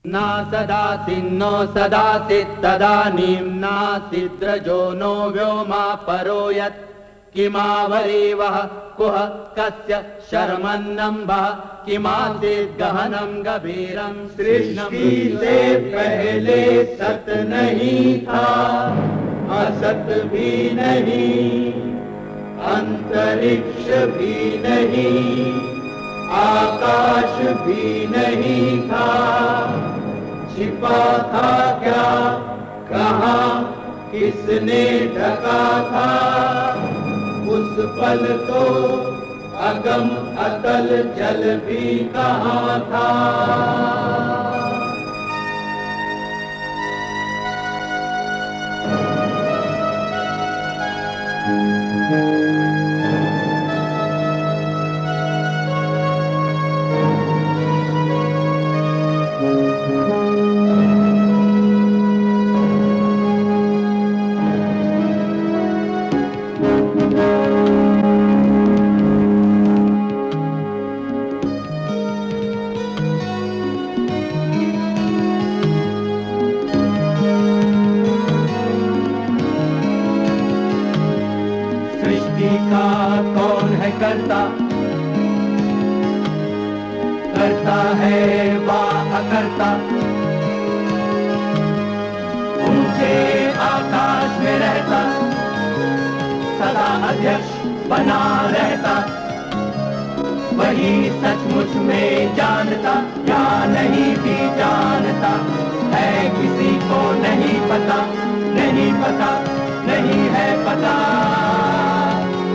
न सदासि नो सदासि तदानीं नासिद्रजो नो व्योमा परो यत् किमावरीवः कुह कस्य शर्मन्नम्भः किमासीत् गहनं गभीरं सृष्टि से पहले सत नहीं था, असत भी नहीं, अंतरिक्ष भी नहीं, आकाश भी नहीं था। छिपा था क्या, कहाँ, किसने ढका था? उस पल तो अगम अतल जल भी कहाँ था। करता है वा अकर्ता, ऊंचे आकाश में रहता, सदा अध्यक्ष बना रहता, वही सचमुच में जानता या नहीं भी जानता है, किसी को नहीं पता, नहीं पता, नहीं है पता,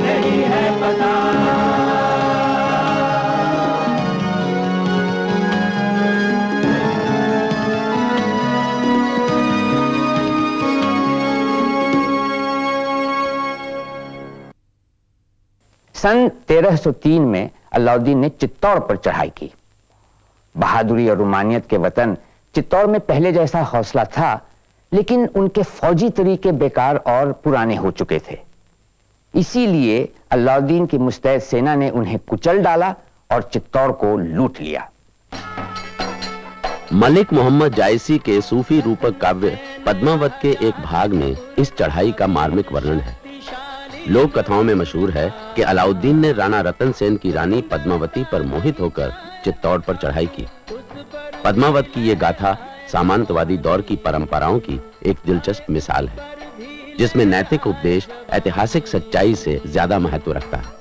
नहीं है पता। सन 1303 में अलाउद्दीन ने चित्तौड़ पर चढ़ाई की। बहादुरी और रुमानियत के वतन चित्तौड़ में पहले जैसा हौसला था, लेकिन उनके फौजी तरीके बेकार और पुराने हो चुके थे। इसीलिए अलाउद्दीन की मुस्तैद सेना ने उन्हें कुचल डाला और चित्तौड़ को लूट लिया। मलिक मोहम्मद जायसी के सूफी रूपक काव्य पद्मावत के एक भाग में इस चढ़ाई का मार्मिक वर्णन है। लोक कथाओं में मशहूर है कि अलाउद्दीन ने राणा रतन सेन की रानी पद्मावती पर मोहित होकर चित्तौड़ पर चढ़ाई की। पद्मावत की ये गाथा सामंतवादी दौर की परंपराओं की एक दिलचस्प मिसाल है, जिसमें नैतिक उपदेश ऐतिहासिक सच्चाई से ज्यादा महत्व रखता है।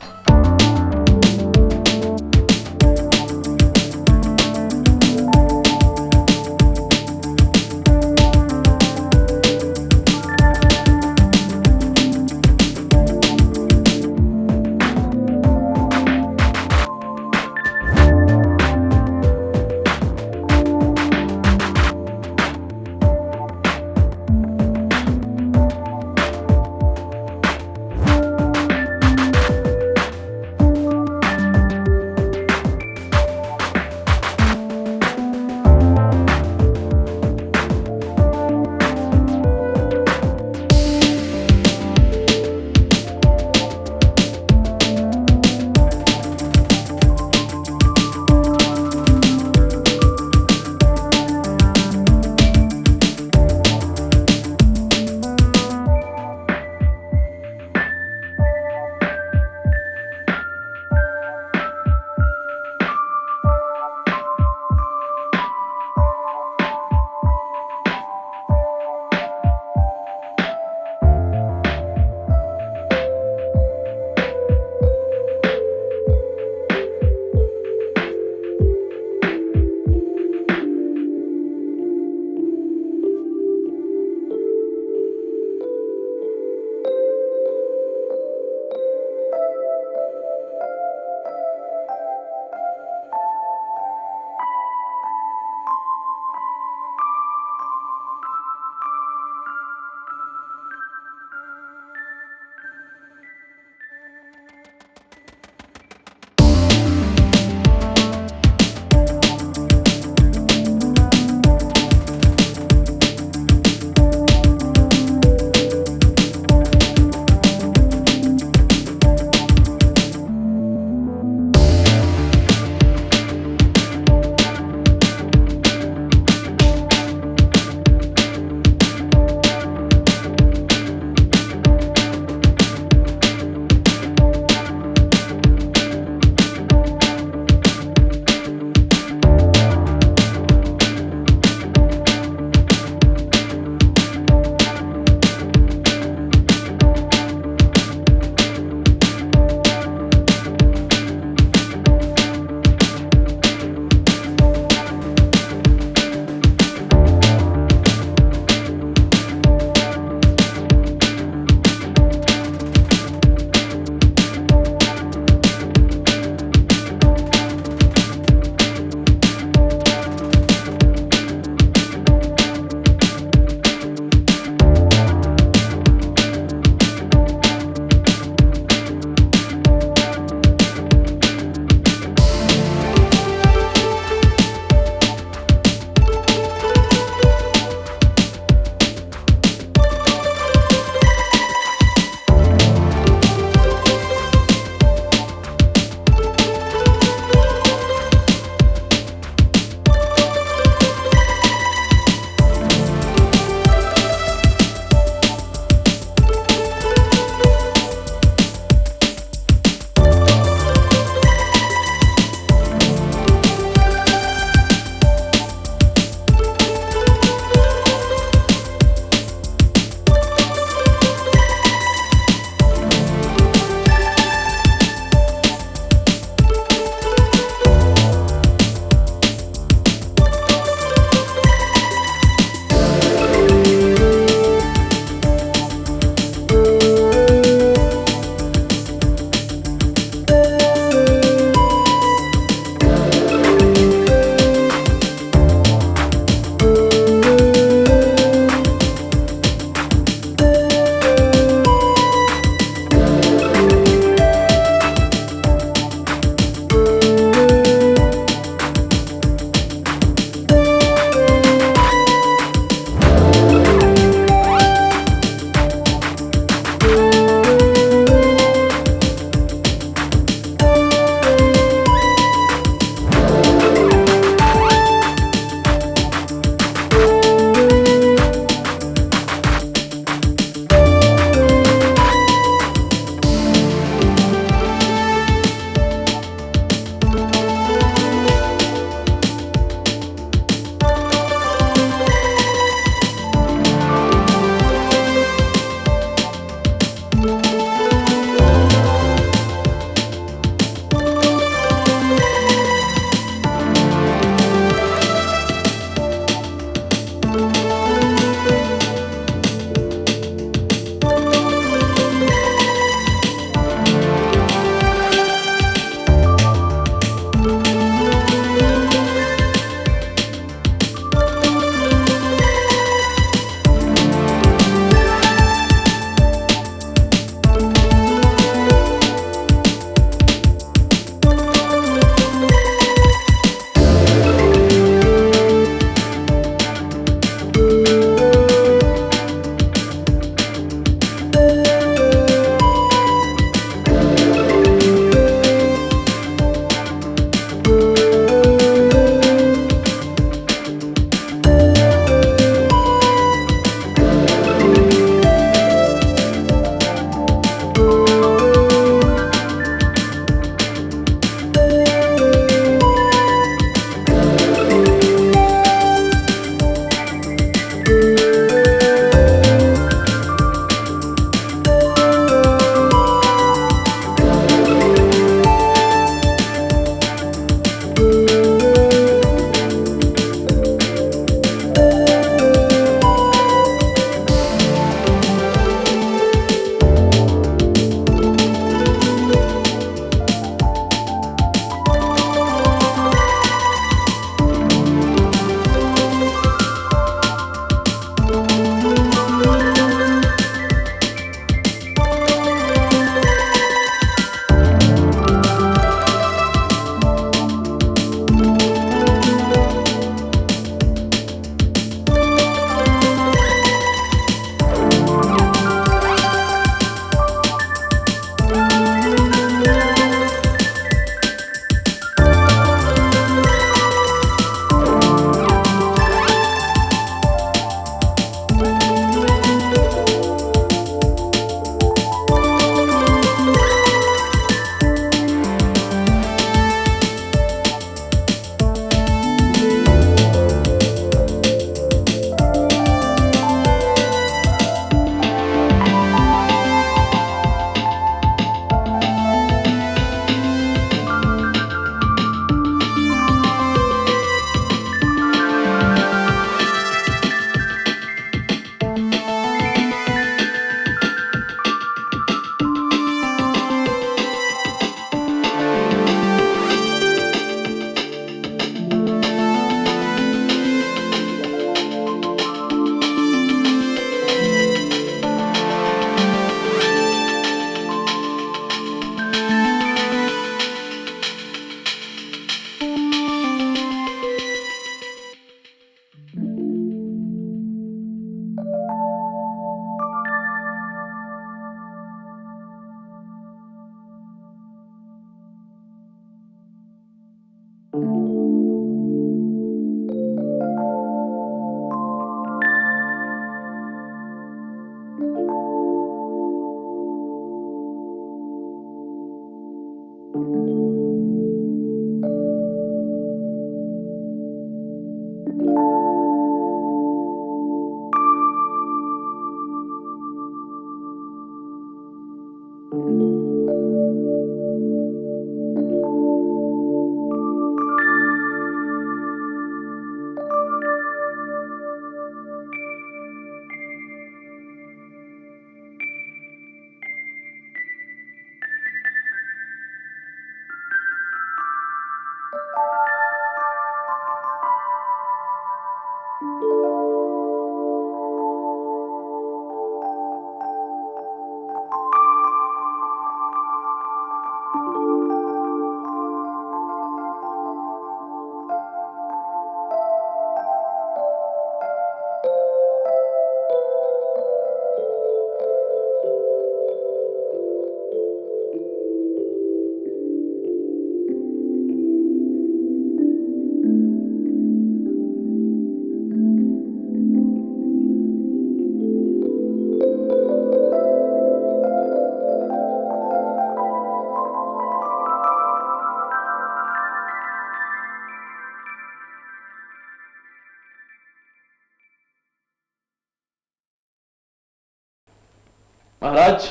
महाराज,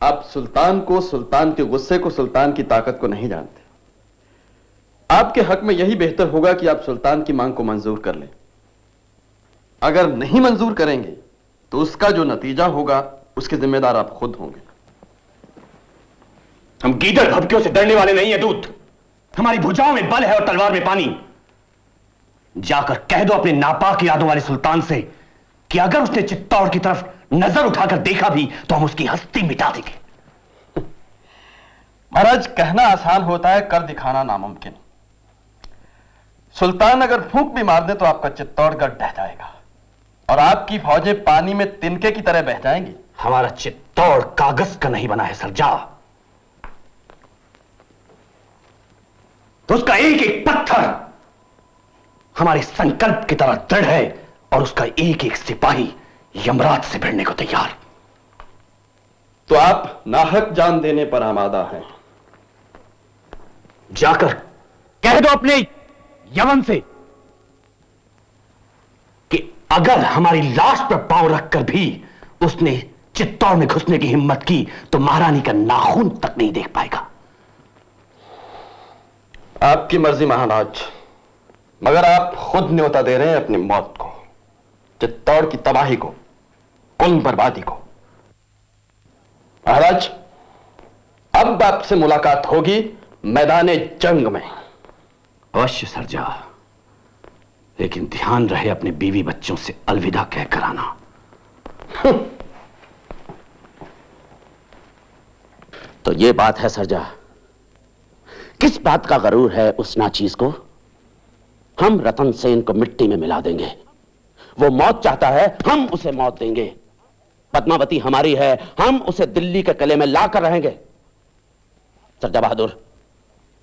आप सुल्तान को, सुल्तान के गुस्से को, सुल्तान की ताकत को नहीं जानते। आपके हक में यही बेहतर होगा कि आप सुल्तान की मांग को मंजूर कर लें। अगर नहीं मंजूर करेंगे तो उसका जो नतीजा होगा उसके जिम्मेदार आप खुद होंगे। हम गीदड़ भभकियों से डरने वाले नहीं है दूत। हमारी भुजाओं में बल है और तलवार में पानी। जाकर कह दो अपने नापाक यादों वाले सुल्तान से कि अगर उसने चित्तौड़ की तरफ नजर उठाकर देखा भी तो हम उसकी हस्ती मिटा देंगे। महाराज, कहना आसान होता है, कर दिखाना नामुमकिन। सुल्तान अगर फूंक भी मार दे तो आपका चित्तौड़गढ़ ढह जाएगा और आपकी फौजें पानी में तिनके की तरह बह जाएंगी। हमारा चित्तौड़ कागज का नहीं बना है सरजा, तो उसका एक एक पत्थर हमारे संकल्प की तरह दृढ़ है और उसका एक एक सिपाही यमराज से भिड़ने को तैयार। तो आप नाहक जान देने पर आमादा हैं। जाकर कह दो अपने यमन से कि अगर हमारी लाश पर पांव रखकर भी उसने चित्तौड़ में घुसने की हिम्मत की तो महारानी का नाखून तक नहीं देख पाएगा। आपकी मर्जी महाराज, मगर आप खुद न्योता दे रहे हैं अपनी मौत को, चित्तौड़ की तबाही को, कुल बर्बादी को। महाराज, अब आपसे मुलाकात होगी मैदाने जंग में। अवश्य सरजा, लेकिन ध्यान रहे अपने बीवी बच्चों से अलविदा कहकर आना। तो ये बात है सरजा, किस बात का गरूर है उस नाचीज को? हम रतन सेन को मिट्टी में मिला देंगे। वो मौत चाहता है, हम उसे मौत देंगे। पद्मावती हमारी है, हम उसे दिल्ली के किले में लाकर रहेंगे। सरजा बहादुर,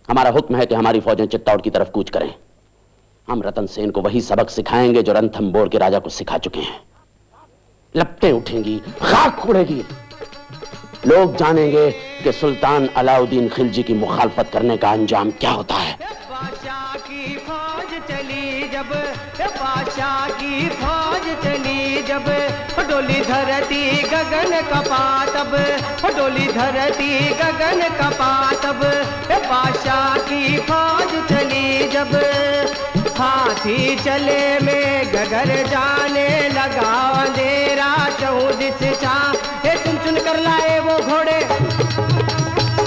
हमारा हुक्म है कि हमारी फौजें चित्तौड़ की तरफ कूच करें। हम रतन सेन को वही सबक सिखाएंगे जो रणथंबोर के राजा को सिखा चुके हैं। लपटें उठेंगी, खाक उड़ेगी, लोग जानेंगे कि सुल्तान अलाउद्दीन खिलजी की मुखालफत करने का अंजाम क्या होता है। बादशाह की फौज चली जब, बादशाह की फौज चली जब, डोली धरती गगन कपा तब, डोली धरती गगन कपा तब, बादशाह की फौज चली जब, हाथी चले में गगर जाने लगा अंधेरा चौदिस छा। हे चुन चुन कर लाए वो घोड़े,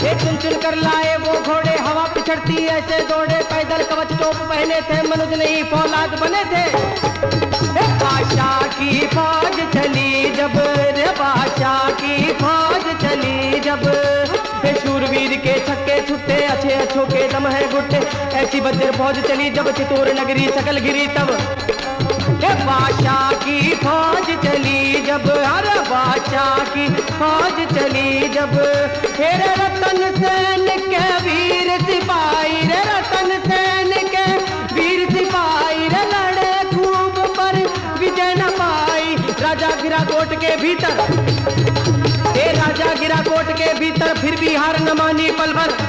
हे चुन चुन कर लाए वो घोड़े, हवा पिछड़ती ऐसे दौड़े, पैदल कवच टोप पहने थे, मनुज नहीं फौलाद बने थे। बादशाह की फौज चली जब, रे बादशाह की फौज चली जब, शूरवीर के छक्के छुट्टे, अच्छे अच्छों के दम है गुट्टे, ऐसी बज्र फौज चली जब चित्तौड़ नगरी सकल गिरी तब। बादशाह की फौज चली जब, अरे बादशाह की फौज चली जब, तेरे रतन सेन के वीर सिपाही, रे रतन सेन के वीर सिपाही, रे लड़े खूब पर विजय न पाई। राजा गिरा कोट के भीतर, हे राजा गिरा कोट के भीतर, फिर भी हार न मानी पल भर।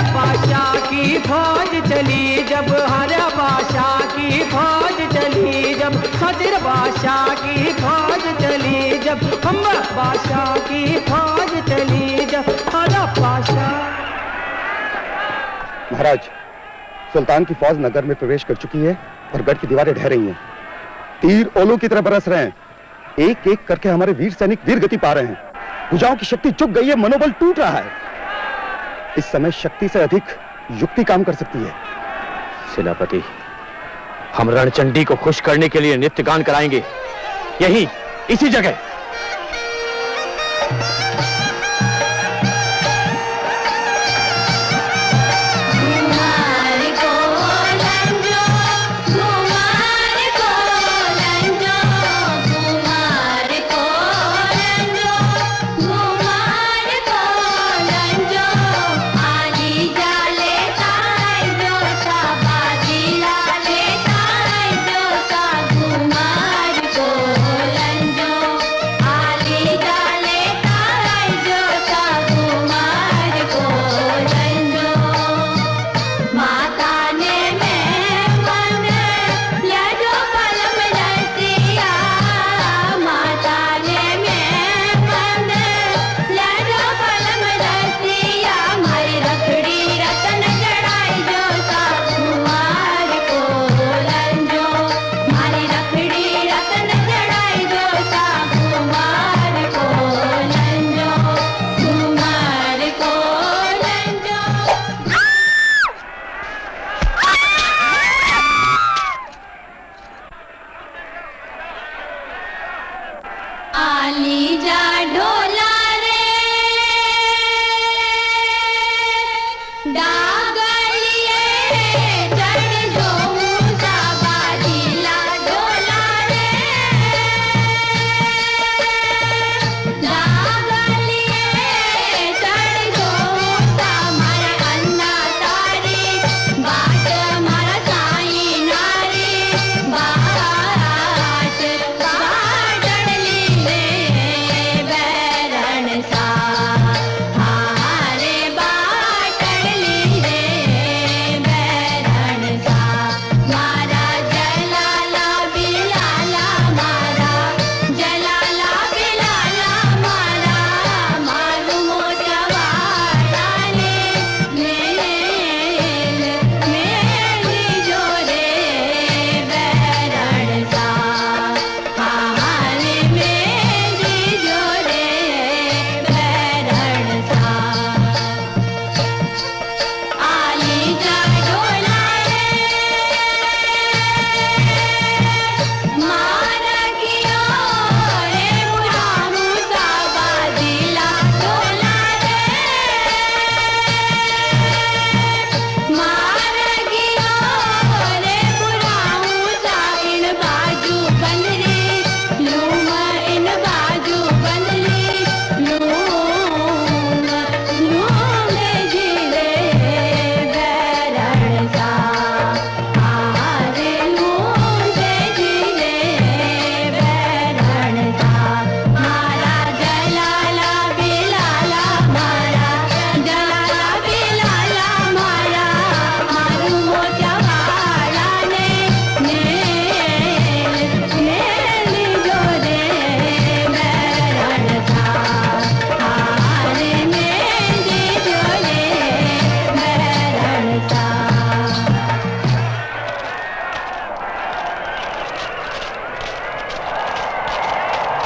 बादशाह की फौज चली जब, हरे बादशाह की फौज चली जब, हजर बादशाह की फौज चली जब, हम बादशाह की फौज चली जब, हरे बादशाह। महाराज, सुल्तान की फौज नगर में प्रवेश कर चुकी है और गढ़ की दीवारें ढह रही हैं। तीर ओलों की तरह बरस रहे हैं। एक एक करके हमारे वीर सैनिक वीर गति पा रहे हैं। भुजाओं की शक्ति चुक गई है, मनोबल टूट रहा है। इस समय शक्ति से अधिक युक्ति काम कर सकती है। सेनापति, हम रणचंडी को खुश करने के लिए नृत्य गान कराएंगे, यही इसी जगह।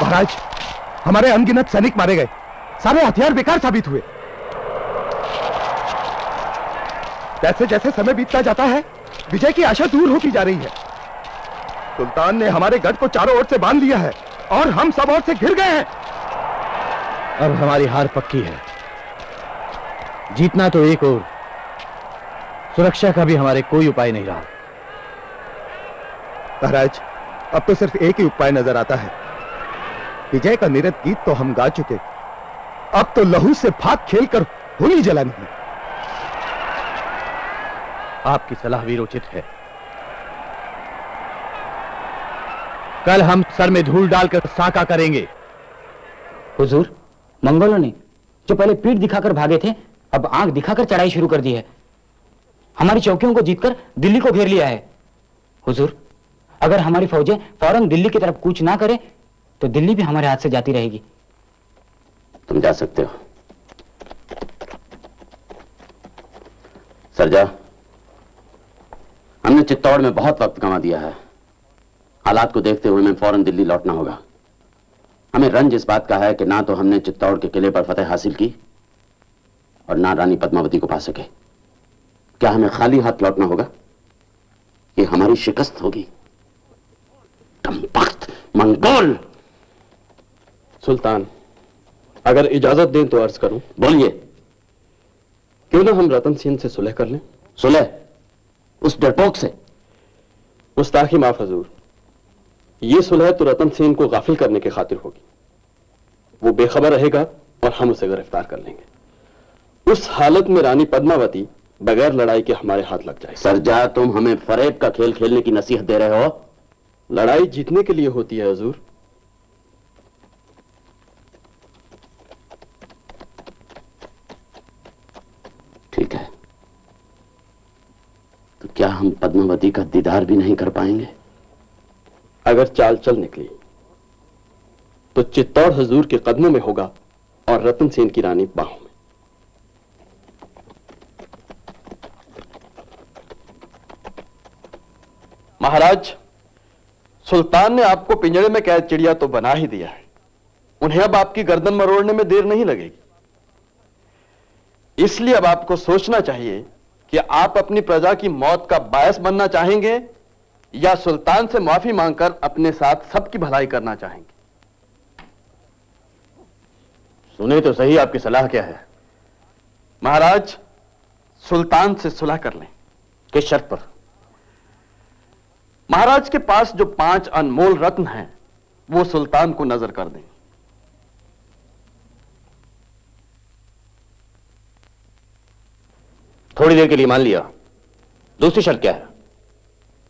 महाराज, हमारे अनगिनत सैनिक मारे गए, सारे हथियार बेकार साबित हुए। जैसे जैसे समय बीतता जाता है, विजय की आशा दूर होती जा रही है। सुल्तान ने हमारे गढ़ को चारों ओर से बांध लिया है और हम सब ओर से घिर गए हैं। अब हमारी हार पक्की है। जीतना तो एक और, सुरक्षा का भी हमारे कोई उपाय नहीं रहा। महाराज, अब तो सिर्फ एक ही उपाय नजर आता है। विजय का निरत गीत तो हम गा चुके, अब तो लहू से फाक खेलकर होली जलानी है। आपकी सलाह भी उचित है। कल हम सर में धूल डालकर साका करेंगे। हुजूर, मंगोलों ने जो पहले पीठ दिखाकर भागे थे, अब आंख दिखाकर चढ़ाई शुरू कर दी है। हमारी चौकियों को जीतकर दिल्ली को घेर लिया है। हुजूर, अगर हमारी फौजें फौरन दिल्ली की तरफ कूच ना करें तो दिल्ली भी हमारे हाथ से जाती रहेगी। तुम जा सकते हो। सरजा, हमने चित्तौड़ में बहुत वक्त गंवा दिया है। हालात को देखते हुए हमें फौरन दिल्ली लौटना होगा। हमें रंज इस बात का है कि ना तो हमने चित्तौड़ के किले पर फतेह हासिल की और ना रानी पद्मावती को पा सके। क्या हमें खाली हाथ लौटना होगा? ये हमारी शिकस्त होगी। कमबख्त मंगोल। सुल्तान, अगर इजाजत दें तो अर्ज करूं। बोलिए। क्यों ना हम रतन सेन से सुलह कर लें? सुलह? उस डरपोक से? गुस्ताखी माफ हजूर, ये सुलह तो रतन सेन को गाफिल करने की खातिर होगी। वो बेखबर रहेगा और हम उसे गिरफ्तार कर लेंगे। उस हालत में रानी पद्मावती बगैर लड़ाई के हमारे हाथ लग जाए। सरजा, तुम हमें फरेब का खेल खेलने की नसीहत दे रहे हो? लड़ाई जीतने के लिए होती है हजूर। ठीक है, तो क्या हम पद्मावती का दीदार भी नहीं कर पाएंगे? अगर चाल चल निकली तो चित्तौड़ हजूर के कदमों में होगा और रतन सेन की रानी बाहों में। महाराज, सुल्तान ने आपको पिंजरे में कैद चिड़िया तो बना ही दिया है। उन्हें अब आपकी गर्दन मरोड़ने में देर नहीं लगेगी। इसलिए अब आपको सोचना चाहिए कि आप अपनी प्रजा की मौत का बायस बनना चाहेंगे या सुल्तान से माफी मांगकर अपने साथ सबकी भलाई करना चाहेंगे। सुने तो सही, आपकी सलाह क्या है? महाराज, सुल्तान से सुलह कर लें। किस शर्त पर? महाराज के पास जो 5 अनमोल रत्न हैं वो सुल्तान को नजर कर दें। थोड़ी देर के लिए मान लिया, दूसरी शर्त क्या है?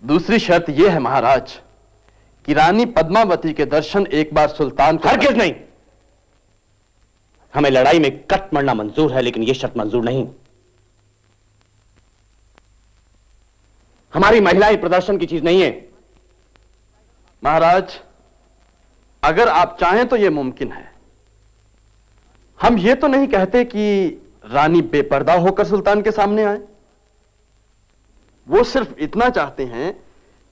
दूसरी शर्त यह है महाराज कि रानी पद्मावती के दर्शन एक बार सुल्तान को हरगिज़ नहीं। हमें लड़ाई में कट मरना मंजूर है, लेकिन यह शर्त मंजूर नहीं। हमारी महिलाएं प्रदर्शन की चीज नहीं है। महाराज, अगर आप चाहें तो यह मुमकिन है। हम ये तो नहीं कहते कि रानी बेपर्दा होकर सुल्तान के सामने आए। वो सिर्फ इतना चाहते हैं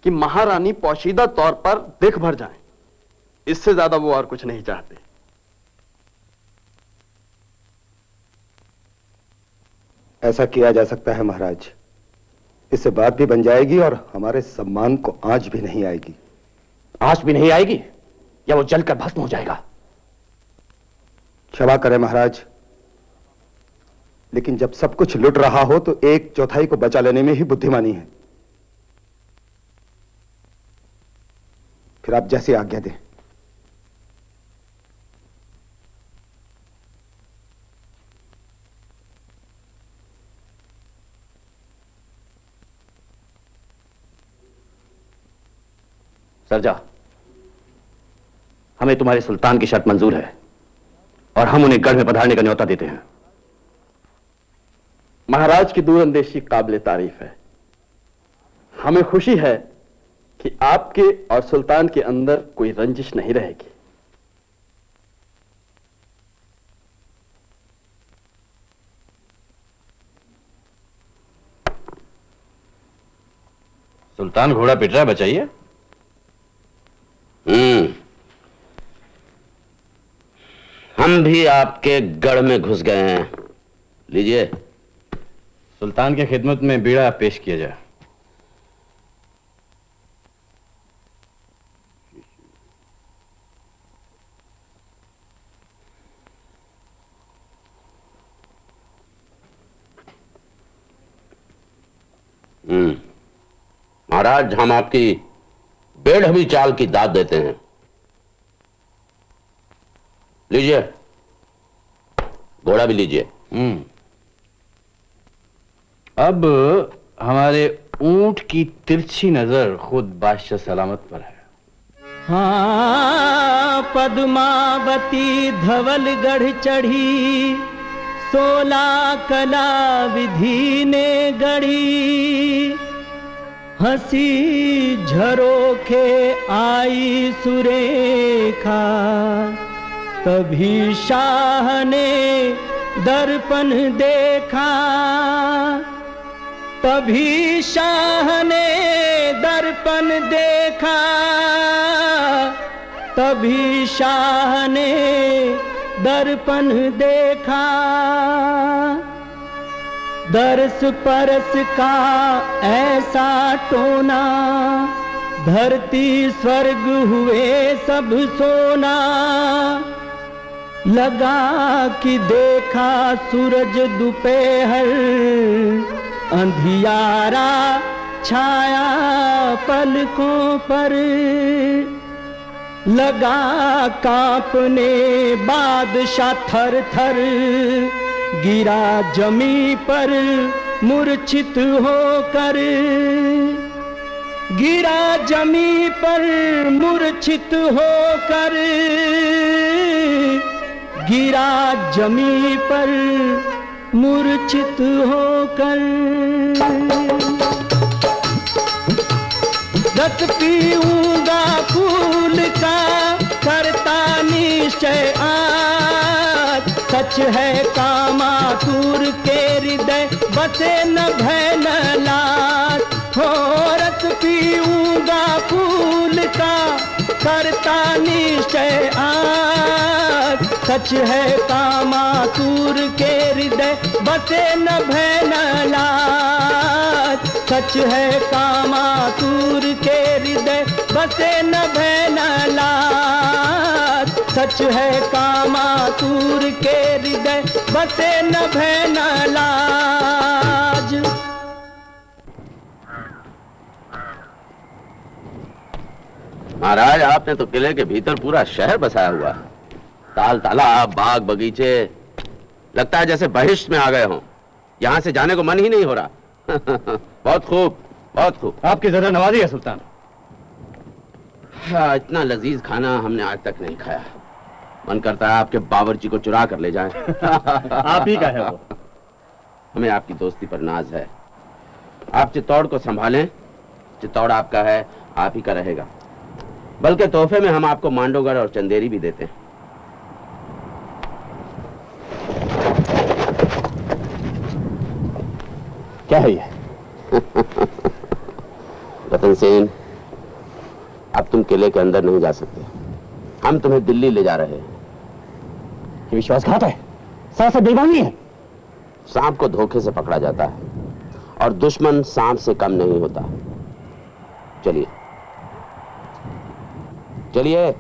कि महारानी पोशीदा तौर पर देख भर जाएं। इससे ज्यादा वो और कुछ नहीं चाहते। ऐसा किया जा सकता है महाराज। इससे बात भी बन जाएगी और हमारे सम्मान को आंच भी नहीं आएगी। आंच भी नहीं आएगी या वो जलकर भस्म हो जाएगा? क्षमा करें महाराज, लेकिन जब सब कुछ लुट रहा हो तो 1/4 को बचा लेने में ही बुद्धिमानी है। फिर आप जैसी आज्ञा दें। सरजा, हमें तुम्हारे सुल्तान की शर्त मंजूर है और हम उन्हें गढ़ में पधारने का न्योता देते हैं। महाराज की दूरअंदेशी काबिल तारीफ है। हमें खुशी है कि आपके और सुल्तान के अंदर कोई रंजिश नहीं रहेगी। सुल्तान घोड़ा पिट रहा है, बचाइए। हम भी आपके गढ़ में घुस गए हैं। लीजिए। सुल्तान के खिदमत में बीड़ा पेश किया जाए। महाराज, हम आपकी बेढमी चाल की दाद देते हैं। लीजिए, घोड़ा भी लीजिए। अब हमारे ऊंट की तिरछी नजर खुद बादशाह सलामत पर है। हाँ, पद्मावती धवलगढ़ चढ़ी, 16 कला विधि ने गढ़ी। हंसी झरोखे आई सुरेखा, तभी शाह ने दर्पण देखा। तभी शाह ने दर्पण देखा। तभी शाह ने दर्पण देखा। दरस परस का ऐसा टोना, धरती स्वर्ग हुए सब सोना। लगा कि देखा सूरज दोपहर, अंधियारा छाया पलकों पर। लगा कांपने बादशाह थर थर, गिरा जमी पर मूर्छित होकर। गिरा जमी पर मूर्छित होकर, गिरा जमी पर मूर्छित होकर। रस पीऊंगा फूल का करता निश्चय आज, सच है कामातुर के हृदय बसे न भय न लाज। हो रस पीऊंगा फूल का करता निश्चय आज, सच है कामातुर के हृदय बसे न भय न लाज। सच है कामातुर के हृदय बसे न भय न लाज। सच है कामातुर के हृदय बसे न भय न लाज। महाराज, आपने तो किले के भीतर पूरा शहर बसाया हुआ है। ताल तालाब, बाग बगीचे, लगता है जैसे बहिष्ट में आ गए हों। यहाँ से जाने को मन ही नहीं हो रहा। बहुत खूब, बहुत खूब। आपकी ज्यादा नवाजी है सुल्तान। हाँ, इतना लजीज खाना हमने आज तक नहीं खाया। मन करता है आपके बावर्ची को चुरा कर ले जाएं। आप ही का है वो। हमें आपकी दोस्ती पर नाज है। आप चित्तौड़ को संभालें। चित्तौड़ आपका है, आप ही का रहेगा। बल्कि तोहफे में हम आपको मांडोगढ़ और चंदेरी भी देते हैं। क्या है ये? रतन सेन, अब तुम किले के अंदर नहीं जा सकते। हम तुम्हें दिल्ली ले जा रहे हैं। ये विश्वासघात है, सरासर बेईमानी है। सांप को धोखे से पकड़ा जाता है और दुश्मन सांप से कम नहीं होता। चलिए चलिए।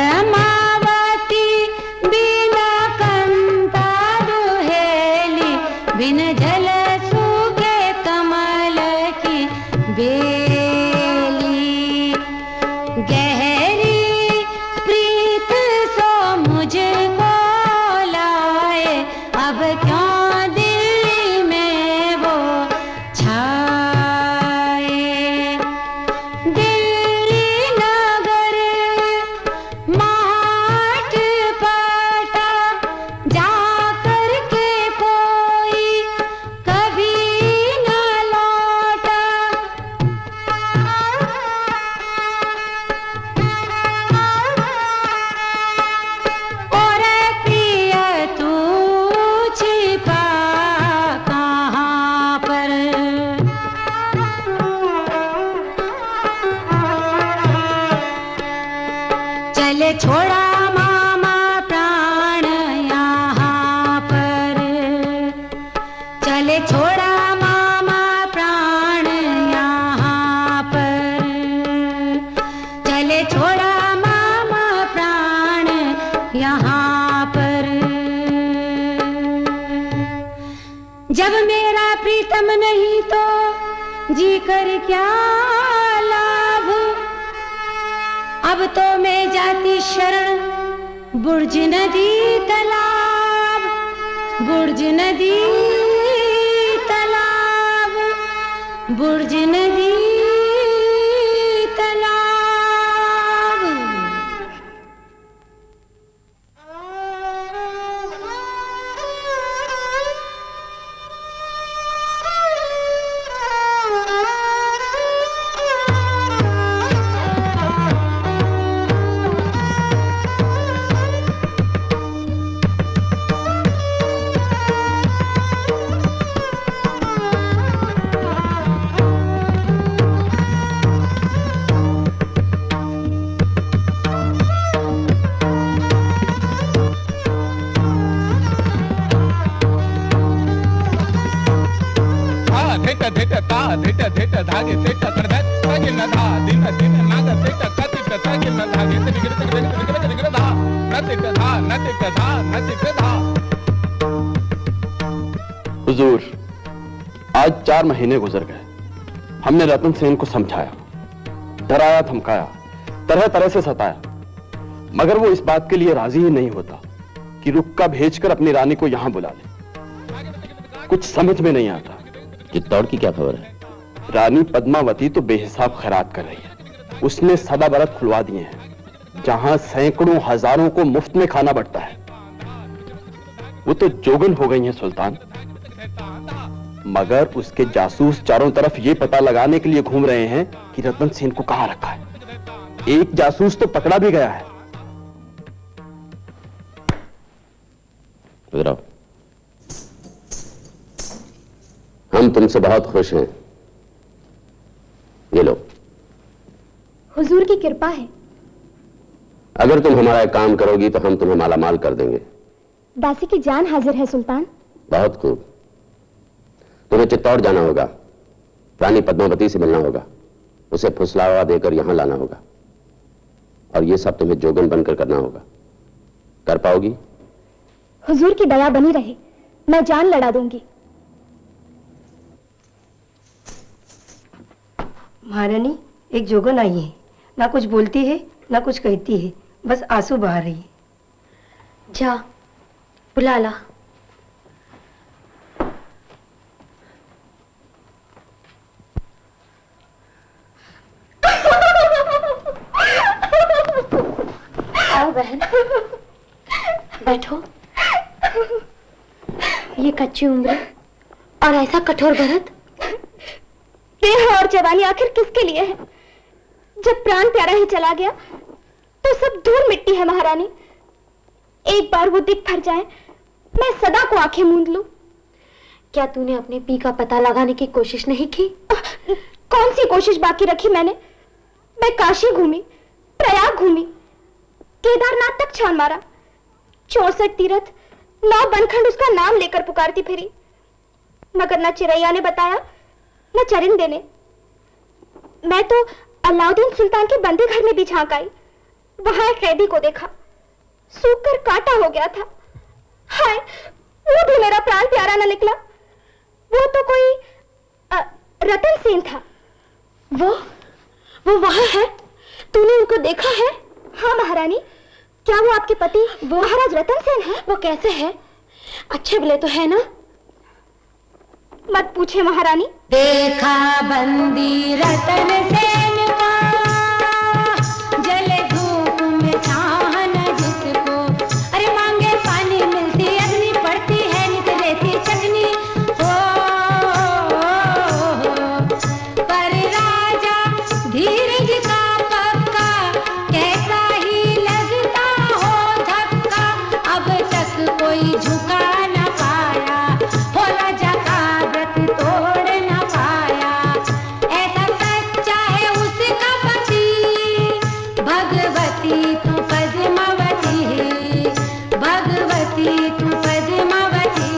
पद्मावती बिना कंता दुहेली, बिन जल सूखे कमल की बेली। गहरी प्रीत सो मुझको लाए, अब क्यों दिल्ली में वो छाए। दिल्ली नगर माट पाटा, जाकर के कोई कभी न लौटा। और प्रिय तू छिपा कहाँ पर। चले छोड़ा मामा प्राण यहाँ पर। चले छोड़ा मामा प्राण यहाँ पर। चले छोड़ा मामा प्राण यहाँ पर। जब मेरा प्रीतम नहीं तो जी कर क्या लाभ। अब तो मैं जाती शरण बुर्ज नदी तालाब। बुर्ज नदी तालाब। बुर्ज नदी तालाब। धिट धिट धागे तिट तड़धत तगिल धा दिन दिन नाग तिट कतिट तगिल धागे तिट गिर धा नतिट धा नतिट धा नतिट धा। हुजूर, आज 4 महीने गुजर गए। हमने रतन सेन को समझाया, डराया, धमकाया, तरह तरह से सताया, मगर वो इस बात के लिए राजी ही नहीं होता कि रुक्का भेजकर अपनी रानी को यहां बुला ले। कुछ समझ में नहीं आता। चित्तौड़ की क्या खबर है? रानी पद्मावती तो बेहिसाब खैरात कर रही है। उसने सदा बरत खुलवा दिए हैं, जहां सैकड़ों हजारों को मुफ्त में खाना बढ़ता है। वो तो जोगन हो गई है सुल्तान, मगर उसके जासूस चारों तरफ ये पता लगाने के लिए घूम रहे हैं कि रतन सेन को कहां रखा है। एक जासूस तो पकड़ा भी गया है। हम तुमसे बहुत खुश हैं। ये लो। हुजूर की कृपा है। अगर तुम हमारा एक काम करोगी तो हम तुम्हें मालामाल कर देंगे। दासी की जान हाजिर है सुल्तान। बहुत खूब। तुम्हें चित्तौड़ जाना होगा, रानी पद्मावती से मिलना होगा, उसे फुसलावा देकर यहां लाना होगा, और ये सब तुम्हें जोगन बनकर करना होगा। कर पाओगी? हुजूर की दया बनी रहे, मैं जान लड़ा दूंगी। महारानी, एक जोगन आई है, ना कुछ बोलती है ना कुछ कहती है, बस आंसू बहा रही है। जा बुला ला। आओ बहन, बैठो। ये कच्ची उम्र और ऐसा कठोर भरत, देह और जवानी आखिर किसके लिए है? जब प्राण प्यारा ही चला गया तो सब धूल मिट्टी है महारानी। एक बार वो दिख भर जाए, मैं सदा को आंखें मूंद लूं। क्या तूने अपने पी का पता लगाने की कोशिश नहीं की? कौन सी कोशिश बाकी रखी मैंने? मैं काशी घूमी, प्रयाग घूमी, केदारनाथ तक छान मारा, 64 तीर्थ, 9 बनखंड उसका नाम लेकर पुकारती फिरी, मगर न चिरैया ने बताया न चरिंदे ने। मैं तो अलाउद्दीन सुल्तान के बंदी घर में भी झांक आई, वहां एक कैदी को देखा, सूख कर काटा हो गया था। हाय, वो भी मेरा प्राण प्यारा न निकला। वो तो कोई रतन सेन था। वो वहां है? तूने उनको देखा है? हाँ महारानी। क्या वो आपके पति वो महाराज रतन सेन है? वो कैसे है? अच्छे भले तो है ना? मत पूछे महारानी। देखा बंदी रतन सेन का, जले धूप में छान जिसको, अरे मांगे पानी मिलती अग्नि, पड़ती है नित रेती चकनी। हो पर राजा धीरज का पक्का, कैसा ही लगता हो धक्का, अब तक कोई झुका न पाया, हो राजा का व्रत तोड़ न पाया। ऐसा सच्चा है उसका पति, भगवती तू पद्मावती, भगवती तू पद्मावती,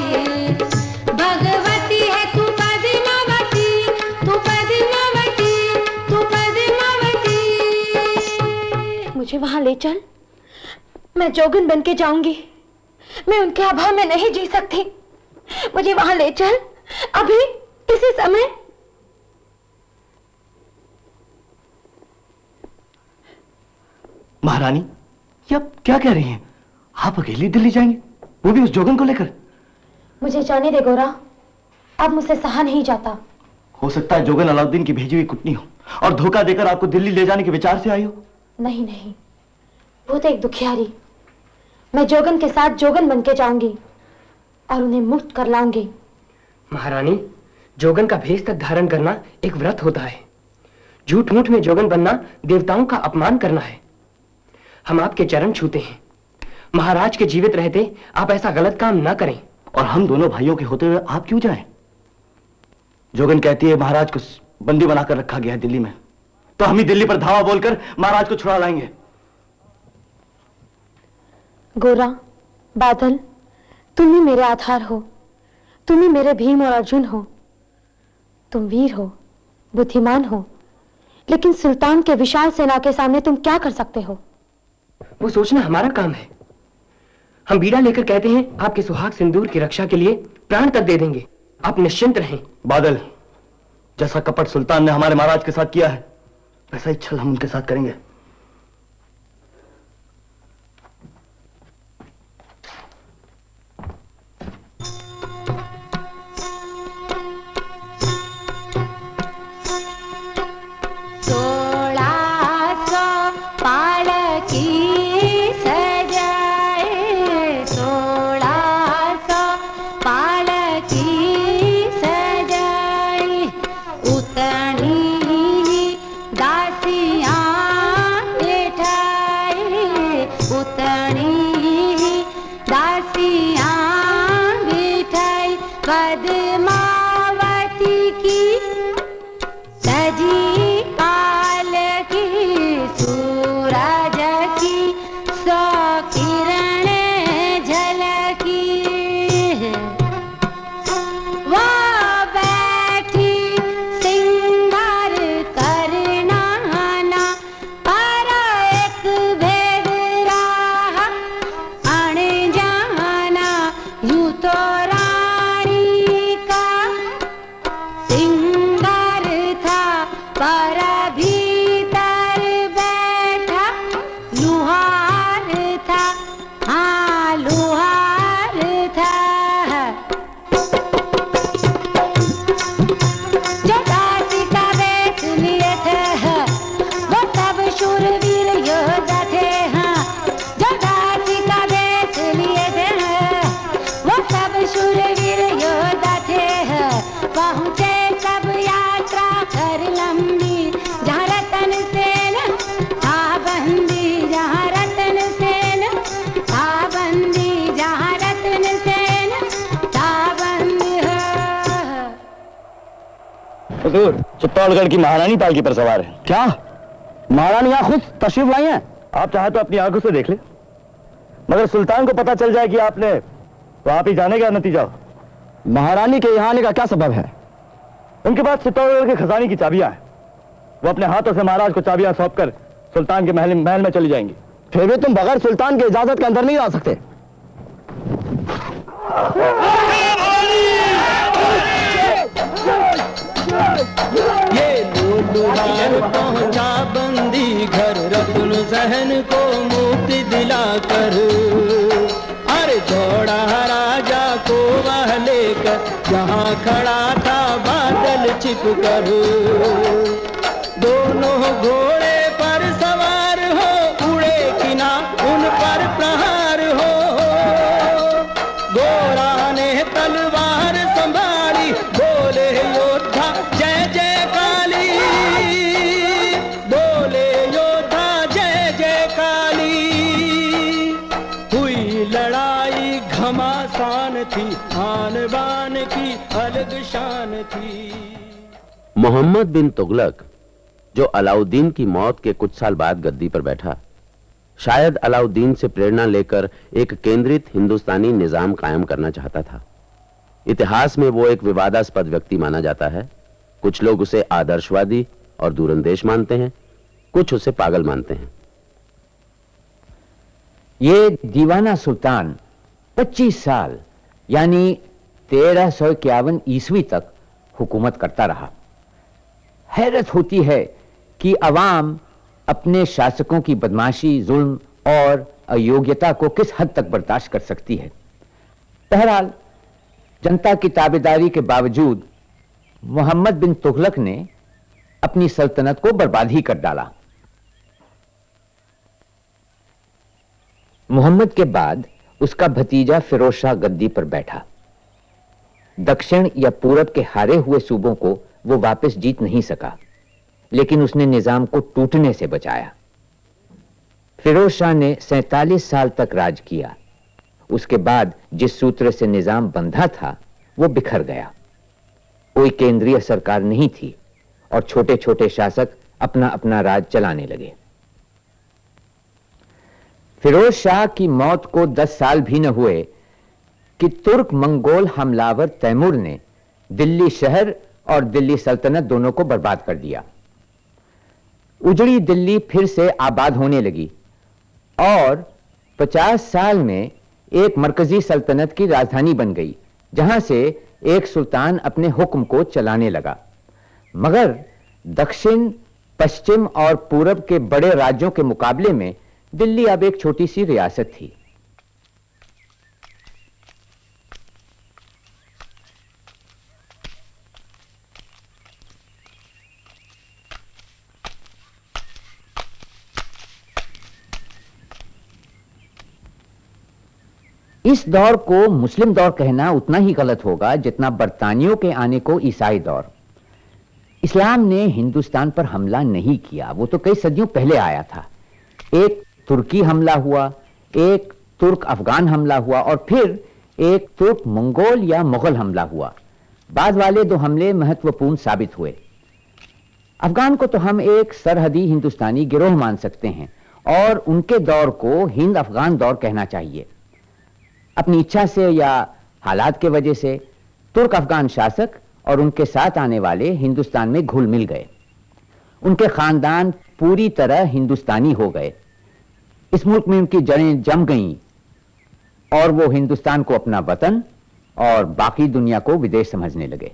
भगवती है तू पद्मावती, तू पद्मावती, तू पद्मावती। मुझे वहां ले चल, मैं जोगन बन के जाऊंगी। मैं उनके अभाव में नहीं जी सकती। मुझे वहां ले चल, अभी इसी समय। महारानी, ये आप क्या कह रही हैं? आप अकेली दिल्ली जाएंगे, वो भी उस जोगन को लेकर? मुझे जाने दे गोरा, अब मुझसे सहा नहीं जाता। हो सकता है जोगन अलाउद्दीन की भेजी हुई कुटनी हो और धोखा देकर आपको दिल्ली ले जाने के विचार से आई हो। नहीं नहीं, वो तो एक दुखियारी। मैं जोगन के साथ जोगन बन के जाऊंगी और उन्हें मुक्त कर लाऊंगी। महारानी, जोगन का भेष तक धारण करना एक व्रत होता है। झूठ मूठ में जोगन बनना देवताओं का अपमान करना है। हम आपके चरण छूते हैं, महाराज के जीवित रहते आप ऐसा गलत काम ना करें। और हम दोनों भाइयों के होते हुए आप क्यों जाएं? जोगन कहती है महाराज को बंदी बनाकर रखा गया है दिल्ली में, तो हम ही दिल्ली पर धावा बोलकर महाराज को छुड़ा लाएंगे। गोरा, बादल, तुम ही मेरे आधार हो, तुम ही मेरे भीम और अर्जुन हो। तुम वीर हो, बुद्धिमान हो, लेकिन सुल्तान के विशाल सेना के सामने तुम क्या कर सकते हो? वो सोचना हमारा काम है। हम बीड़ा लेकर कहते हैं आपके सुहाग सिंदूर की रक्षा के लिए प्राण तक दे देंगे। आप निश्चिंत रहें। बादल, जैसा कपट सुल्तान ने हमारे महाराज के साथ किया है, वैसा ही छल हम उनके साथ करेंगे। चित्तौड़गढ़ की महारानी पालकी पर सवार है। क्या महारानी यहाँ खुद तशरीफ लाई हैं? आप चाहे तो अपनी आंखों से देख ले, मगर सुल्तान को पता चल जाए कि आपने, तो आप ही जाने का नतीजा हो। महारानी के यहाँ आने का क्या सबब है? उनके पास चित्तौड़गढ़ के खजाने की चाबियां हैं। वो अपने हाथों से महाराज को चाबियां सौंपकर सुल्तान के महल में चली जाएंगी। फिर भी तुम बगैर सुल्तान के इजाजत के अंदर नहीं आ सकते। ये लोलुहार पहुंचा बंदी घर, रत्न सहन को मुक्ति दिलाकर। अरे दौड़ा राजा को वह लेकर, जहां खड़ा था बादल छिपकर। दोनों घोड़े पर सवार हो, उड़े कि ना उन पर प्रहार हो। घोड़ा ने तलवार संभाली, बोले योद्धा जय जय काली। बोले योद्धा जय जय काली। हुई लड़ाई घमासान थी, आन बान की अलग शान थी। मोहम्मद बिन तुगलक, जो अलाउद्दीन की मौत के कुछ साल बाद गद्दी पर बैठा, शायद अलाउद्दीन से प्रेरणा लेकर एक केंद्रित हिंदुस्तानी निजाम कायम करना चाहता था। इतिहास में वो एक विवादास्पद व्यक्ति माना जाता है। कुछ लोग उसे आदर्शवादी और दूरंदेश मानते हैं, कुछ उसे पागल मानते हैं। ये दीवाना सुल्तान 25 साल यानी 1351 ईस्वी तक हुकूमत करता रहा। हैरत होती है कि अवाम अपने शासकों की बदमाशी, जुल्म और अयोग्यता को किस हद तक बर्दाश्त कर सकती है। बहरहाल जनता की ताबेदारी के बावजूद मोहम्मद बिन तुगलक ने अपनी सल्तनत को बर्बाद ही कर डाला। मोहम्मद के बाद उसका भतीजा फिरोज शाह गद्दी पर बैठा। दक्षिण या पूरब के हारे हुए सूबों को वो वापस जीत नहीं सका, लेकिन उसने निजाम को टूटने से बचाया। फिरोज शाह ने 47 साल तक राज किया। उसके बाद जिस सूत्र से निजाम बंधा था वो बिखर गया। कोई केंद्रीय सरकार नहीं थी और छोटे छोटे शासक अपना अपना राज चलाने लगे। फिरोज शाह की मौत को 10 साल भी न हुए कि तुर्क मंगोल हमलावर तैमूर ने दिल्ली शहर और दिल्ली सल्तनत दोनों को बर्बाद कर दिया। उजड़ी दिल्ली फिर से आबाद होने लगी और 50 साल में एक मरकजी सल्तनत की राजधानी बन गई, जहां से एक सुल्तान अपने हुक्म को चलाने लगा। मगर दक्षिण, पश्चिम और पूरब के बड़े राज्यों के मुकाबले में दिल्ली अब एक छोटी सी रियासत थी। इस दौर को मुस्लिम दौर कहना उतना ही गलत होगा जितना बरतानियों के आने को ईसाई दौर। इस्लाम ने हिंदुस्तान पर हमला नहीं किया, वो तो कई सदियों पहले आया था। एक तुर्की हमला हुआ, एक तुर्क अफगान हमला हुआ और फिर एक तुर्क मंगोल या मुगल हमला हुआ। बाद वाले दो हमले महत्वपूर्ण साबित हुए। अफगान को तो हम एक सरहदी हिंदुस्तानी गिरोह मान सकते हैं और उनके दौर को हिंद अफगान दौर कहना चाहिए। अपनी इच्छा से या हालात के वजह से तुर्क अफगान शासक और उनके साथ आने वाले हिंदुस्तान में घुल मिल गए। उनके खानदान पूरी तरह हिंदुस्तानी हो गए। इस मुल्क में उनकी जड़ें जम गईं और वो हिंदुस्तान को अपना वतन और बाकी दुनिया को विदेश समझने लगे।